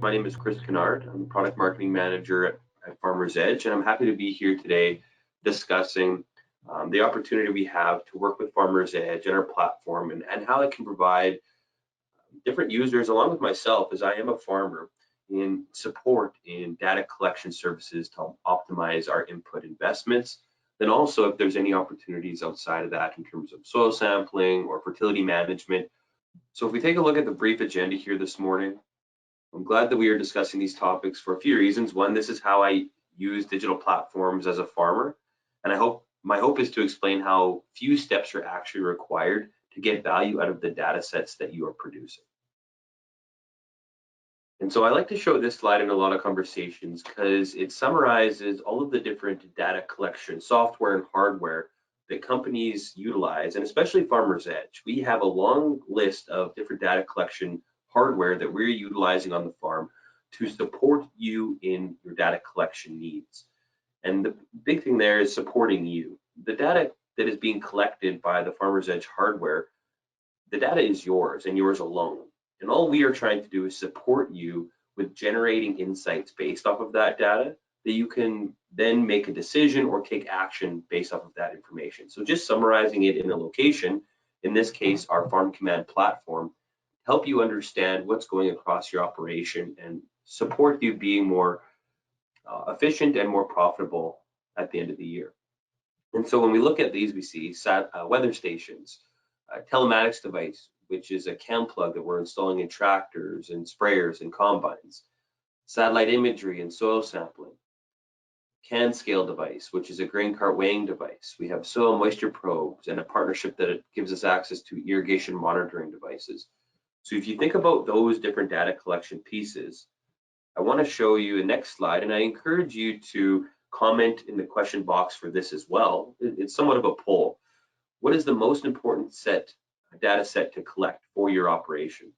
My name is Chris Kennard. I'm the Product Marketing Manager at Farmers Edge, and I'm happy to be here today discussing the opportunity we have to work with Farmers Edge and our platform and how it can provide different users, along with myself, as I am a farmer, in support in data collection services to optimize our input investments. Then also if there's any opportunities outside of that in terms of soil sampling or fertility management. So if we take a look at the brief agenda here this morning, I'm glad that we are discussing these topics for a few reasons. One, this is how I use digital platforms as a farmer, and my hope is to explain how few steps are actually required to get value out of the data sets that you are producing. And so I like to show this slide in a lot of conversations because it summarizes all of the different data collection software and hardware that companies utilize, and especially Farmers Edge. We have a long list of different data collection hardware that we're utilizing on the farm to support you in your data collection needs. And the big thing there is supporting you. The data that is being collected by the Farmers Edge hardware, the data is yours and yours alone. And all we are trying to do is support you with generating insights based off of that data that you can then make a decision or take action based off of that information. So just summarizing it in a location, in this case, our FarmCommand platform, help you understand what's going across your operation and support you being more efficient and more profitable at the end of the year. And so when we look at these, we see weather stations, telematics device, which is a cam plug that we're installing in tractors and sprayers and combines, satellite imagery and soil sampling, can scale device, which is a grain cart weighing device. We have soil moisture probes and a partnership that gives us access to irrigation monitoring devices. So if you think about those different data collection pieces, I want to show you the next slide, and I encourage you to comment in the question box for this as well. It's somewhat of a poll. What is the most important data set to collect for your operation?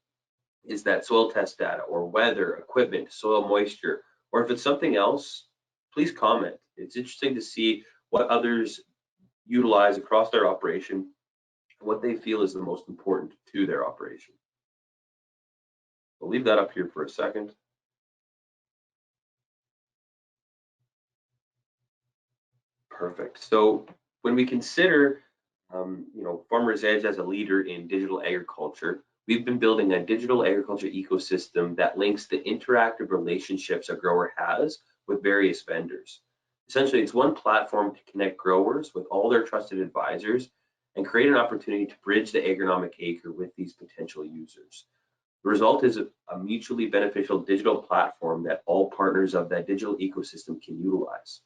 Is that soil test data or weather, equipment, soil moisture, or if it's something else, please comment. It's interesting to see what others utilize across their operation, what they feel is the most important to their operation. We'll leave that up here for a second. Perfect. So when we consider Farmers Edge as a leader in digital agriculture, we've been building a digital agriculture ecosystem that links the interactive relationships a grower has with various vendors. Essentially, it's one platform to connect growers with all their trusted advisors and create an opportunity to bridge the agronomic acre with these potential users. The result is a mutually beneficial digital platform that all partners of that digital ecosystem can utilize.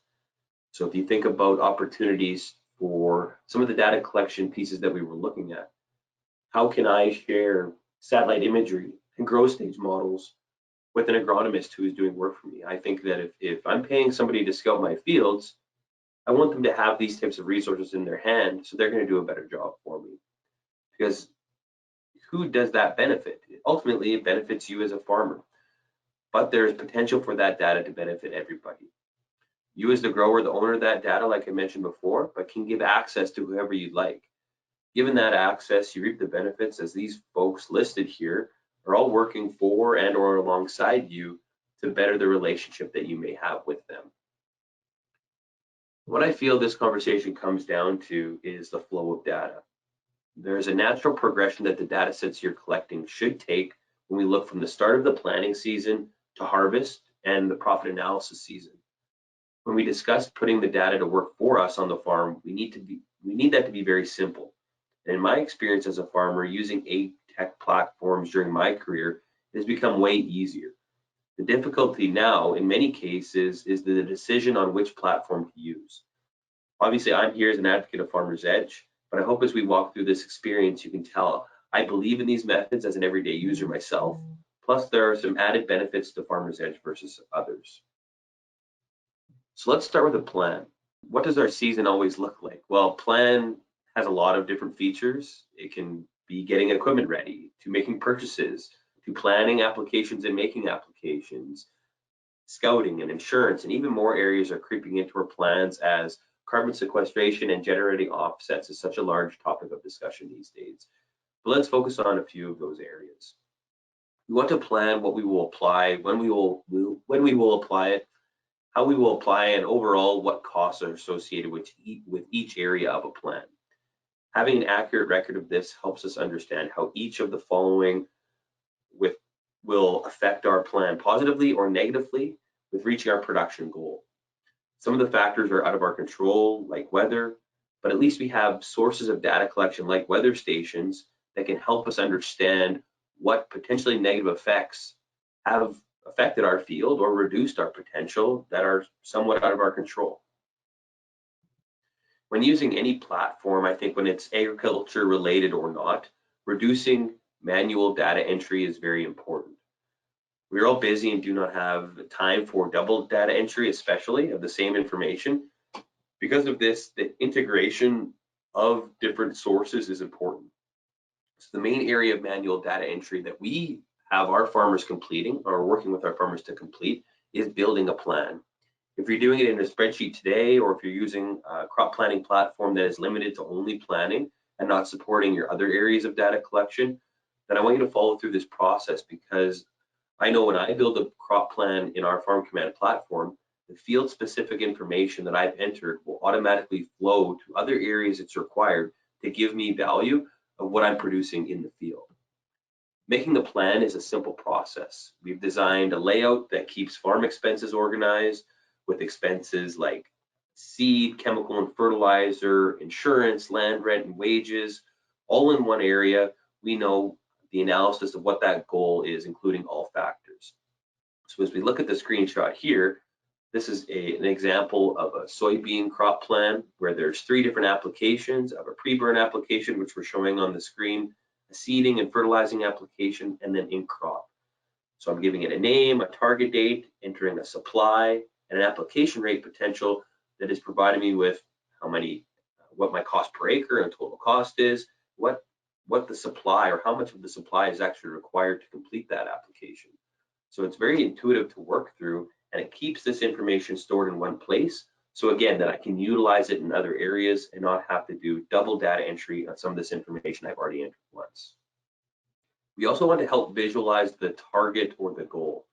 So if you think about opportunities for some of the data collection pieces that we were looking at, how can I share satellite imagery and growth stage models with an agronomist who is doing work for me? I think that if I'm paying somebody to scout my fields, I want them to have these types of resources in their hand so they're going to do a better job for me. Because who does that benefit? Ultimately, it benefits you as a farmer, but there's potential for that data to benefit everybody. You as the grower, the owner of that data, like I mentioned before, but can give access to whoever you'd like. Given that access, you reap the benefits as these folks listed here are all working for and or alongside you to better the relationship that you may have with them. What I feel this conversation comes down to is the flow of data. There's a natural progression that the data sets you're collecting should take when we look from the start of the planting season to harvest and the profit analysis season. When we discuss putting the data to work for us on the farm, we need that to be very simple. And in my experience as a farmer, using ag tech platforms during my career has become way easier. The difficulty now, in many cases, is the decision on which platform to use. Obviously, I'm here as an advocate of Farmers Edge, but I hope as we walk through this experience, you can tell I believe in these methods as an everyday user myself. Plus, there are some added benefits to Farmers Edge versus others. So let's start with a plan. What does our season always look like? Well, plan has a lot of different features. It can be getting equipment ready, to making purchases, to planning applications and making applications, scouting and insurance, and even more areas are creeping into our plans as carbon sequestration and generating offsets is such a large topic of discussion these days. But let's focus on a few of those areas. We want to plan what we will apply, when we will apply it, how we will apply, and overall what costs are associated with each area of a plan. Having an accurate record of this helps us understand how each of the following will affect our plan positively or negatively with reaching our production goal. Some of the factors are out of our control, like weather, but at least we have sources of data collection like weather stations that can help us understand what potentially negative effects have affected our field or reduced our potential that are somewhat out of our control. When using any platform, I think when it's agriculture related or not, reducing manual data entry is very important. We're all busy and do not have time for double data entry, especially of the same information. Because of this, the integration of different sources is important. So the main area of manual data entry that we have our farmers completing or working with our farmers to complete is building a plan. If you're doing it in a spreadsheet today, or if you're using a crop planning platform that is limited to only planning and not supporting your other areas of data collection, then I want you to follow through this process, because I know when I build a crop plan in our FarmCommand platform, the field specific information that I've entered will automatically flow to other areas it's required to give me value of what I'm producing in the field. Making a plan is a simple process. We've designed a layout that keeps farm expenses organized, with expenses like seed, chemical and fertilizer, insurance, land rent, and wages, all in one area. We know the analysis of what that goal is, including all factors. So as we look at the screenshot here, this is an example of a soybean crop plan where there's 3 different applications of a pre-burn application, which we're showing on the screen, a seeding and fertilizing application, and then in crop. So I'm giving it a name, a target date, entering a supply, and an application rate potential that is providing me with what my cost per acre and total cost is, what the supply or how much of the supply is actually required to complete that application. So it's very intuitive to work through, and it keeps this information stored in one place. So again, that I can utilize it in other areas and not have to do double data entry on some of this information I've already entered once. We also want to help visualize the target or the goal.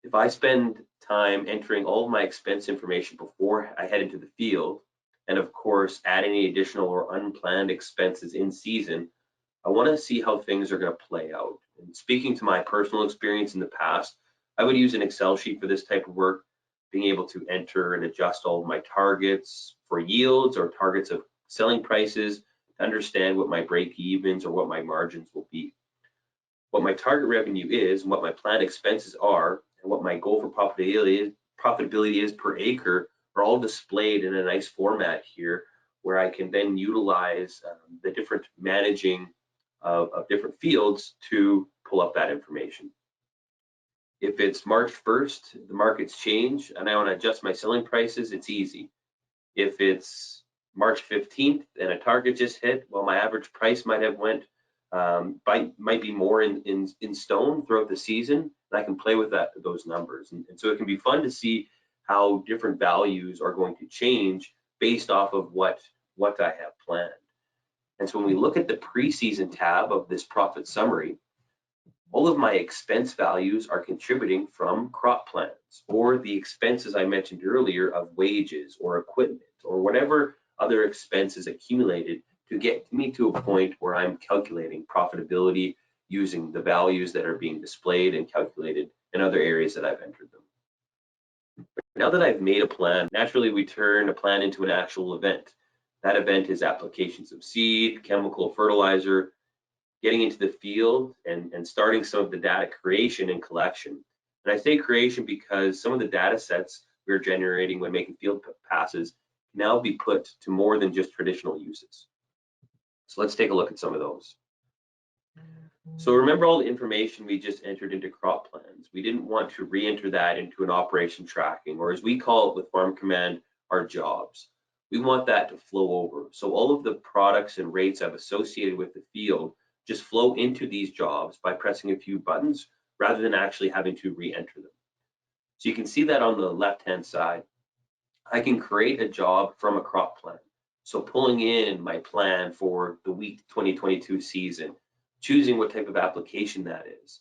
If I spend time entering all of my expense information before I head into the field, and of course add any additional or unplanned expenses in season, I want to see how things are going to play out. And speaking to my personal experience in the past, I would use an Excel sheet for this type of work, being able to enter and adjust all of my targets for yields or targets of selling prices to understand what my break-evens or what my margins will be. What my target revenue is, and what my planned expenses are, and what my goal for profitability is per acre are all displayed in a nice format here, where I can then utilize the different managing of different fields to pull up that information. If it's March 1st, the markets change, and I want to adjust my selling prices, it's easy. If it's March 15th and a target just hit, well, my average price might have went might be more in stone throughout the season, and I can play with those numbers. And so it can be fun to see how different values are going to change based off of what I have planned. And so when we look at the preseason tab of this profit summary, all of my expense values are contributing from crop plans, or the expenses I mentioned earlier of wages or equipment or whatever other expenses accumulated to get me to a point where I'm calculating profitability using the values that are being displayed and calculated in other areas that I've entered them. Now that I've made a plan, naturally we turn a plan into an actual event. That event is applications of seed, chemical, fertilizer, getting into the field and starting some of the data creation and collection. And I say creation because some of the data sets we're generating when making field passes can now be put to more than just traditional uses. So let's take a look at some of those. So remember all the information we just entered into crop plans. We didn't want to re-enter that into an operation tracking, or as we call it with FarmCommand, our jobs. We want that to flow over. So all of the products and rates I've associated with the field just flow into these jobs by pressing a few buttons rather than actually having to re-enter them. So you can see that on the left-hand side. I can create a job from a crop plan. So pulling in my plan for the wheat 2022 season, choosing what type of application that is,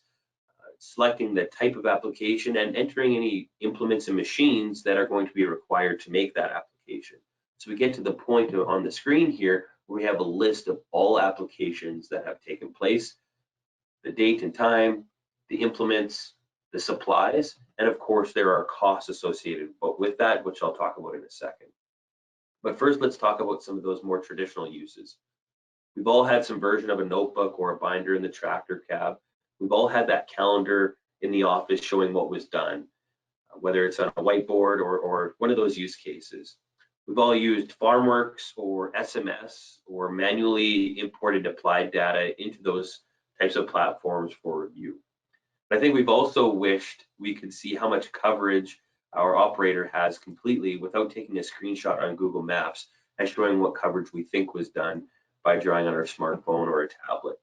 selecting the type of application, and entering any implements and machines that are going to be required to make that application. So we get to the point on the screen here where we have a list of all applications that have taken place, the date and time, the implements, the supplies, and of course there are costs associated with that, which I'll talk about in a second. But first, let's talk about some of those more traditional uses. We've all had some version of a notebook or a binder in the tractor cab. We've all had that calendar in the office showing what was done, whether it's on a whiteboard or one of those use cases. We've all used FarmWorks or SMS or manually imported applied data into those types of platforms for review. But I think we've also wished we could see how much coverage our operator has completely without taking a screenshot on Google Maps and showing what coverage we think was done by drawing on our smartphone or a tablet.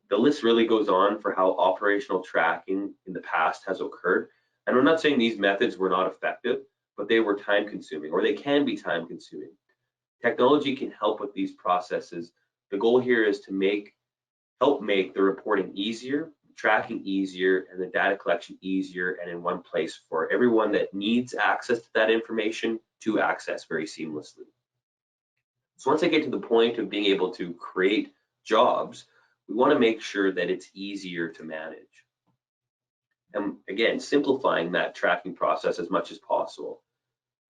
The list really goes on for how operational tracking in the past has occurred. And I'm not saying these methods were not effective, but they were time consuming, or they can be time consuming. Technology can help with these processes. The goal here is to help make the reporting easier, tracking easier, and the data collection easier and in one place for everyone that needs access to that information to access very seamlessly. So once I get to the point of being able to create jobs, we want to make sure that it's easier to manage. And again, simplifying that tracking process as much as possible.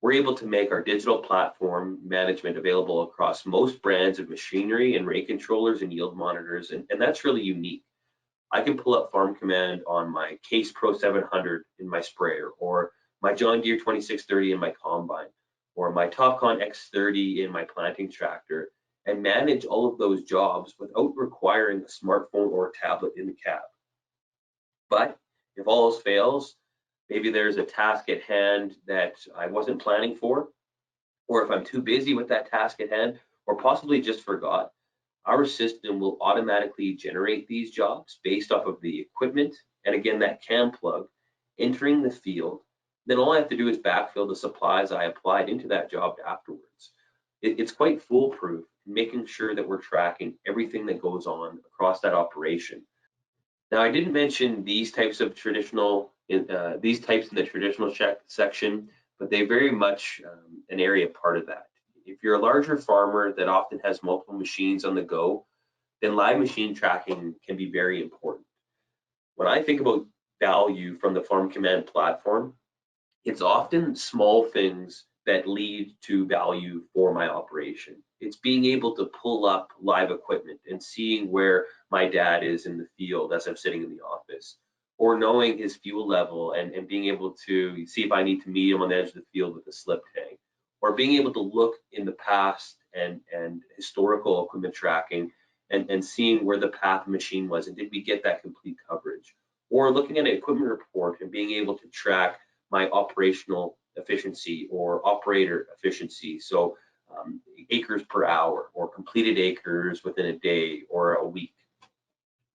We're able to make our digital platform management available across most brands of machinery and rate controllers and yield monitors, and that's really unique. I can pull up FarmCommand on my Case Pro 700 in my sprayer, or my John Deere 2630 in my combine, or my Topcon X30 in my planting tractor, and manage all of those jobs without requiring a smartphone or a tablet in the cab. But if all else fails, maybe there's a task at hand that I wasn't planning for, or if I'm too busy with that task at hand, or possibly just forgot, our system will automatically generate these jobs based off of the equipment, and again, that CAN plug, entering the field. Then all I have to do is backfill the supplies I applied into that job afterwards. It's quite foolproof, making sure that we're tracking everything that goes on across that operation. Now, I didn't mention these types in the traditional section, but they very much an area part of that. If you're a larger farmer that often has multiple machines on the go, then live machine tracking can be very important. When I think about value from the FarmCommand platform, it's often small things that lead to value for my operation. It's being able to pull up live equipment and seeing where my dad is in the field as I'm sitting in the office, or knowing his fuel level and being able to see if I need to meet him on the edge of the field with a slip tank, or being able to look in the past and historical equipment tracking and seeing where the path machine was and did we get that complete coverage, or looking at an equipment report and being able to track my operational efficiency or operator efficiency. So acres per hour or completed acres within a day or a week.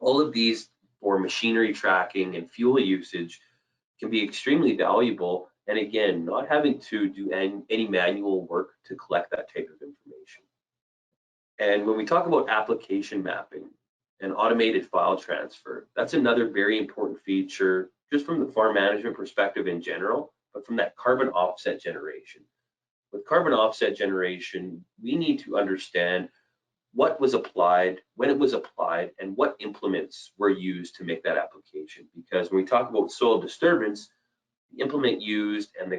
All of these for machinery tracking and fuel usage can be extremely valuable. And again, not having to do any manual work to collect that type of information. And when we talk about application mapping and automated file transfer, that's another very important feature just from the farm management perspective in general, but from that carbon offset generation. With carbon offset generation, we need to understand what was applied, when it was applied, and what implements were used to make that application. Because when we talk about soil disturbance, the implement used and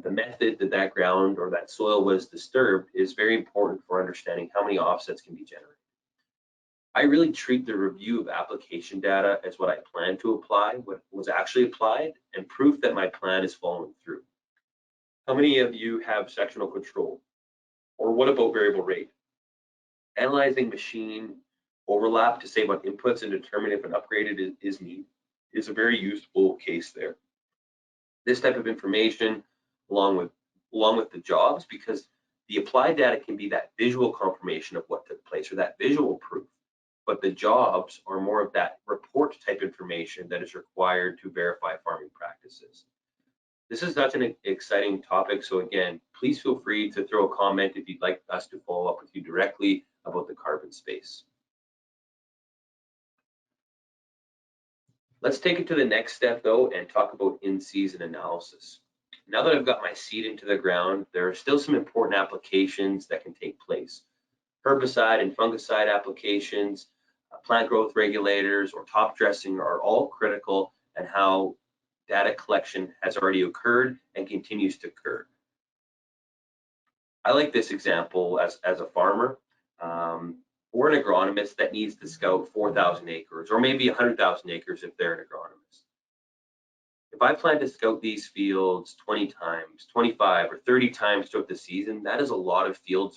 the method that ground or that soil was disturbed is very important for understanding how many offsets can be generated. I really treat the review of application data as what I plan to apply, what was actually applied, and proof that my plan is following through. How many of you have sectional control? Or what about variable rate? Analyzing machine overlap to save on inputs and determine if an upgrade is needed is a very useful case there. This type of information, along with the jobs, because the applied data can be that visual confirmation of what took place or that visual proof, but the jobs are more of that report type information that is required to verify farming practices. This is such an exciting topic, so again, please feel free to throw a comment if you'd like us to follow up with you directly about the carbon space. Let's take it to the next step though and talk about in-season analysis. Now that I've got my seed into the ground, there are still some important applications that can take place. Herbicide and fungicide applications, plant growth regulators, or top dressing are all critical, and how data collection has already occurred and continues to occur. I like this example as a farmer or an agronomist that needs to scout 4,000 acres or maybe 100,000 acres if they're an agronomist. If I plan to scout these fields 20 times, 25 or 30 times throughout the season, that is a lot of field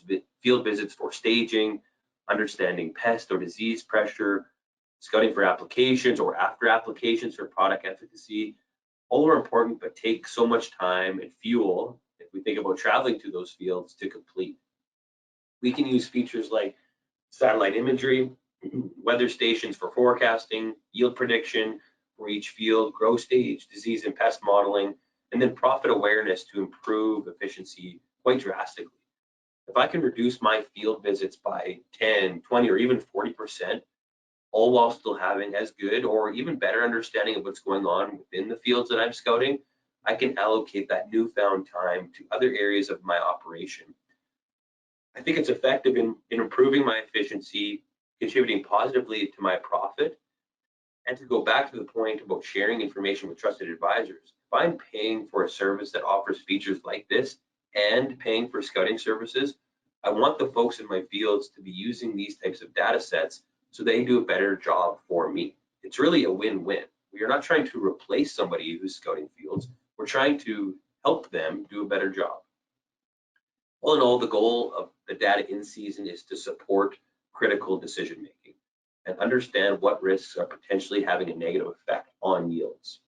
visits for staging, understanding pest or disease pressure, scouting for applications or after applications for product efficacy. All are important, but take so much time and fuel if we think about traveling to those fields to complete. We can use features like satellite imagery, weather stations for forecasting, yield prediction for each field, growth stage, disease and pest modeling, and then profit awareness to improve efficiency quite drastically. If I can reduce my field visits by 10, 20, or even 40%, all while still having as good or even better understanding of what's going on within the fields that I'm scouting, I can allocate that newfound time to other areas of my operation. I think it's effective in improving my efficiency, contributing positively to my profit. And to go back to the point about sharing information with trusted advisors, if I'm paying for a service that offers features like this and paying for scouting services, I want the folks in my fields to be using these types of data sets so they do a better job for me. It's really a win-win. We are not trying to replace somebody who's scouting fields. We're trying to help them do a better job. All in all, the goal of the data in season is to support critical decision making and understand what risks are potentially having a negative effect on yields.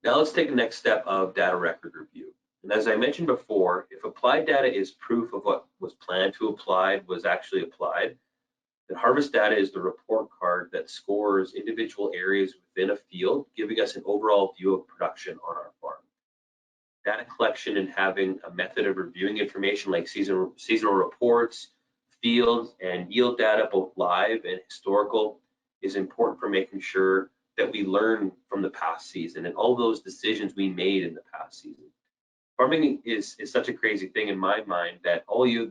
Now let's take the next step of data record review. And as I mentioned before, if applied data is proof of what was planned to applied was actually applied, then harvest data is the report card that scores individual areas within a field, giving us an overall view of production on our farm. Data collection and having a method of reviewing information like seasonal reports, field and yield data, both live and historical, is important for making sure that we learn from the past season and all those decisions we made in the past season. Farming is such a crazy thing in my mind that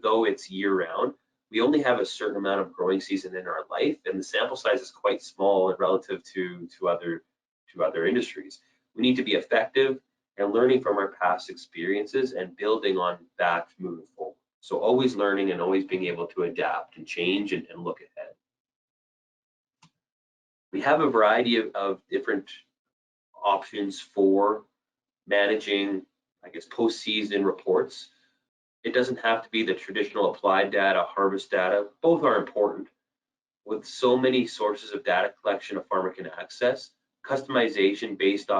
though it's year round, we only have a certain amount of growing season in our life, and the sample size is quite small relative to other industries. We need to be effective and learning from our past experiences and building on that moving forward. So always learning and always being able to adapt and change and look ahead. We have a variety of different options for managing, I guess, post-season reports. It doesn't have to be the traditional applied data, harvest data. Both are important. With so many sources of data collection a farmer can access, customization based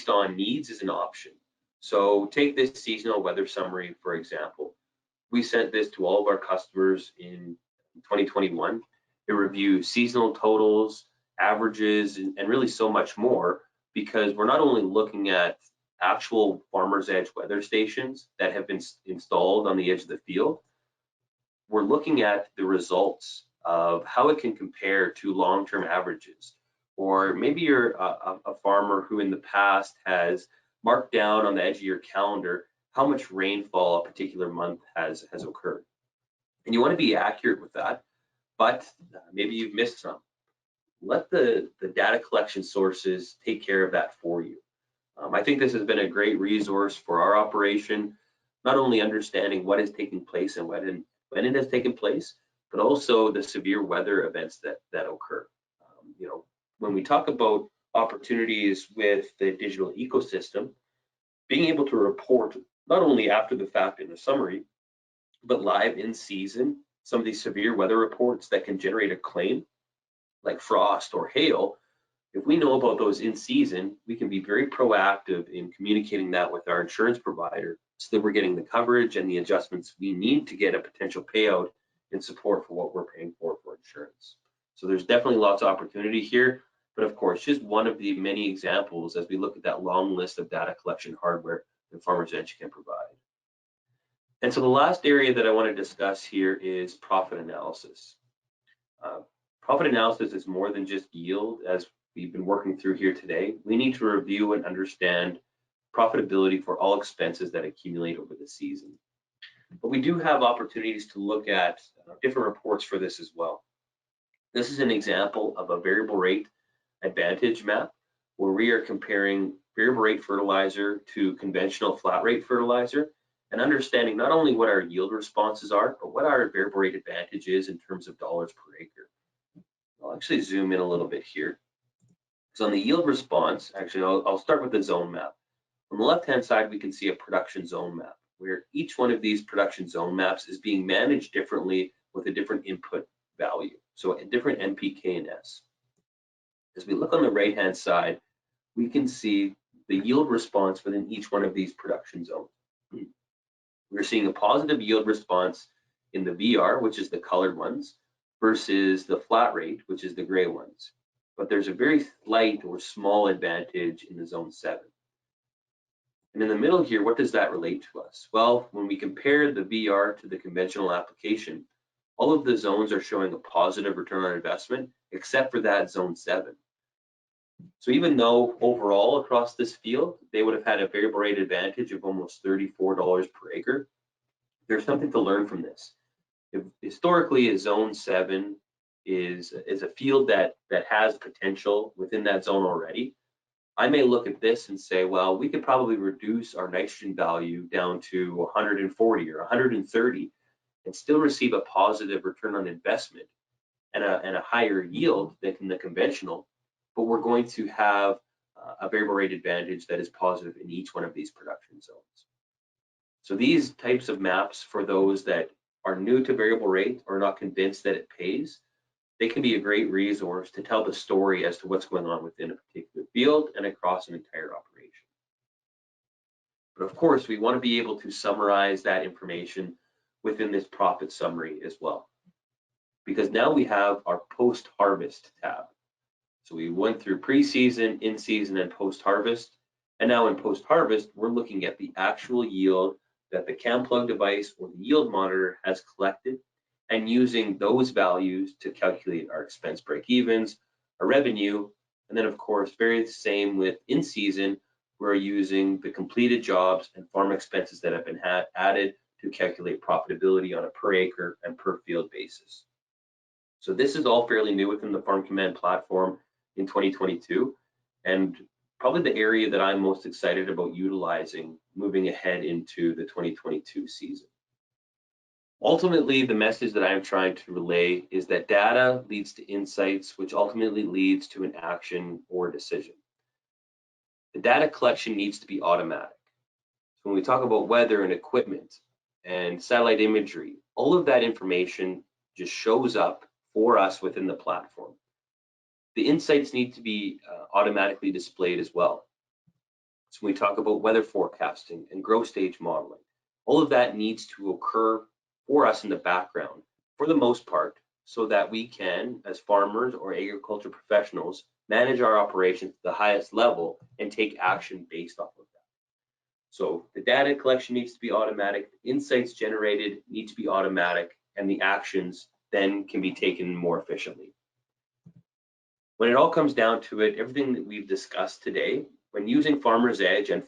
on needs is an option. So take this seasonal weather summary, for example. We sent this to all of our customers in 2021. It reviews seasonal totals, averages, and really so much more, because we're not only looking at actual farmer's edge weather stations that have been installed on the edge of the field, we're looking at the results of how it can compare to long-term averages. Or maybe you're a farmer who in the past has marked down on the edge of your calendar how much rainfall a particular month has occurred. And you want to be accurate with that, but maybe you've missed some. Let the data collection sources take care of that for you. I think this has been a great resource for our operation, not only understanding what is taking place and when it has taken place, but also the severe weather events that occur. When we talk about opportunities with the digital ecosystem, being able to report not only after the fact in the summary, but live in season, some of these severe weather reports that can generate a claim, like frost or hail. If we know about those in season, we can be very proactive in communicating that with our insurance provider so that we're getting the coverage and the adjustments we need to get a potential payout in support for what we're paying for insurance. So there's definitely lots of opportunity here, but of course, just one of the many examples as we look at that long list of data collection hardware that Farmers Edge can provide. And so the last area that I want to discuss here is profit analysis. Profit analysis is more than just yield, as we've been working through here today, we need to review and understand profitability for all expenses that accumulate over the season. But we do have opportunities to look at different reports for this as well. This is an example of a variable rate advantage map where we are comparing variable rate fertilizer to conventional flat rate fertilizer and understanding not only what our yield responses are, but what our variable rate advantage is in terms of dollars per acre. I'll actually zoom in a little bit here. So on the yield response, actually, I'll start with the zone map. On the left-hand side, we can see a production zone map, where each one of these production zone maps is being managed differently with a different input value, so a different NPK and S. As we look on the right-hand side, we can see the yield response within each one of these production zones. We're seeing a positive yield response in the VR, which is the colored ones, versus the flat rate, which is the gray ones. But there's a very slight or small advantage in the zone 7. And in the middle here, what does that relate to us? Well, when we compare the VR to the conventional application, all of the zones are showing a positive return on investment, except for that zone 7. So even though overall across this field, they would have had a variable rate advantage of almost $34 per acre, there's something to learn from this. If historically, a zone 7 is a field that has potential within that zone already, I may look at this and say, well, we could probably reduce our nitrogen value down to 140 or 130 and still receive a positive return on investment and a higher yield than in the conventional, but we're going to have a variable rate advantage that is positive in each one of these production zones. So these types of maps, for those that are new to variable rate or not convinced that it pays, they can be a great resource to tell the story as to what's going on within a particular field and across an entire operation. But of course, we want to be able to summarize that information within this profit summary as well, because now we have our post-harvest tab. So we went through pre-season, in-season, and post-harvest. And now in post-harvest, we're looking at the actual yield that the cam plug device or the yield monitor has collected and using those values to calculate our expense break-evens, our revenue, and then of course, very same with in-season, we're using the completed jobs and farm expenses that have been added to calculate profitability on a per acre and per field basis. So this is all fairly new within the FarmCommand platform in 2022, and probably the area that I'm most excited about utilizing moving ahead into the 2022 season. Ultimately, the message that I'm trying to relay is that data leads to insights, which ultimately leads to an action or decision. The data collection needs to be automatic. So when we talk about weather and equipment and satellite imagery, all of that information just shows up for us within the platform. The insights need to be automatically displayed as well. So when we talk about weather forecasting and growth stage modeling, all of that needs to occur for us in the background for the most part, so that we can, as farmers or agriculture professionals, manage our operations to the highest level and take action based off of that. So the data collection needs to be automatic, the insights generated need to be automatic, and the actions then can be taken more efficiently. When it all comes down to it, everything that we've discussed today, when using Farmer's Edge and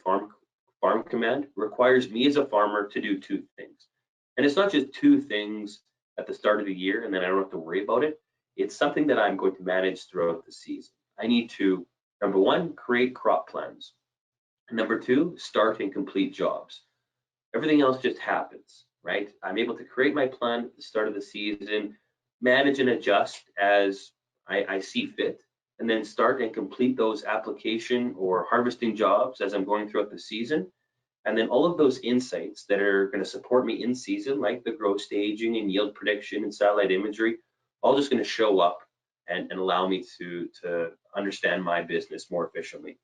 FarmCommand, requires me as a farmer to do 2 things. And it's not just 2 things at the start of the year and then I don't have to worry about it. It's something that I'm going to manage throughout the season. I need to, number 1, create crop plans. Number 2, start and complete jobs. Everything else just happens, right? I'm able to create my plan at the start of the season, manage and adjust as I see fit, and then start and complete those application or harvesting jobs as I'm going throughout the season. And then all of those insights that are going to support me in season, like the growth staging and yield prediction and satellite imagery, all just going to show up and allow me to understand my business more efficiently.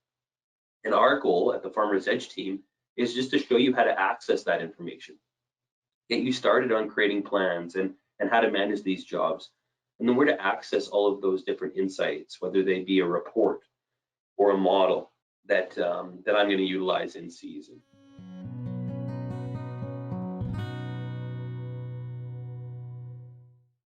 And our goal at the Farmer's Edge team is just to show you how to access that information, get you started on creating plans and how to manage these jobs, and then where to access all of those different insights, whether they be a report or a model that I'm going to utilize in season.